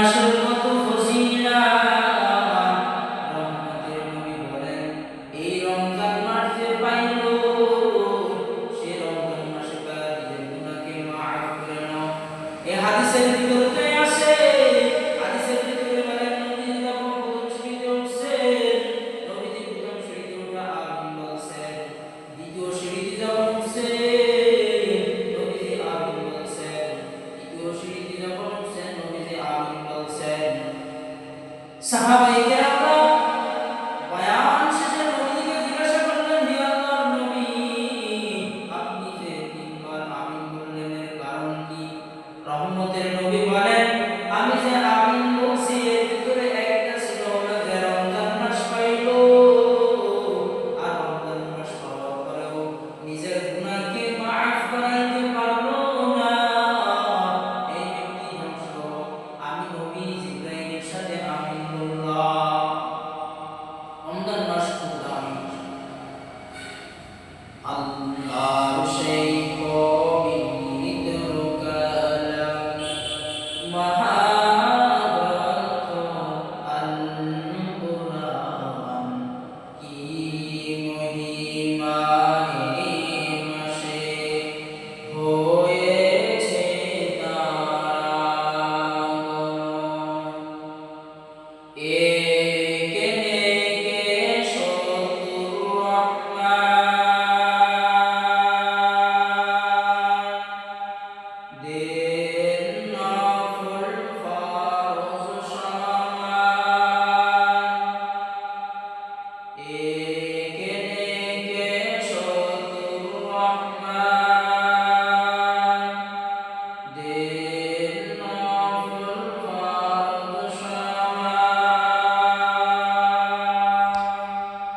মাসের মতো ফজিলাত রহমতের নবী বলেন এই রমজান মাস যে পাইল সে রমজান মাসে তার নিজের গুনাহকে মাফ করে নাও। এই হাদিসের ভিতরে আসে, হাদিসের ভিতরে বলেন নবী যখন প্রথম সিঁড়িতে উঠছেন, নবীজি প্রথম সিঁড়িতে উঠে আমিন বলছেন, দ্বিতীয় সিঁড়িতে যখন উঠছেন নবীজি আমিন বলছেন, তৃতীয় সিঁড়িতে যখন উঠছেন নবীজি আমিন বলছেন। সাহাবায়ে কেরামরা বয়ান শেষে নবীকে জিজ্ঞাসা করলেন, হে আল্লাহর নবী, আপনি যে তিনবার আমিন বললেন এর কারণ কি? রহমতের নবী বলেন, আমি যে আমিন বলছি এর ভিতরে একটা ছিল হলো যে রমজান মাস পাইল আর রমজান মাস পাওয়ার পরেও নিজের গুনাহকে মাফ করাইতে পারলো না। এই ব্যক্তি ধ্বংস। আমি নবী জিবরাইলের সাথে আমিন বললাম। রমজান মাস খুব দামি মাস। আল্লাহর সেই পবিত্র কালাম মহা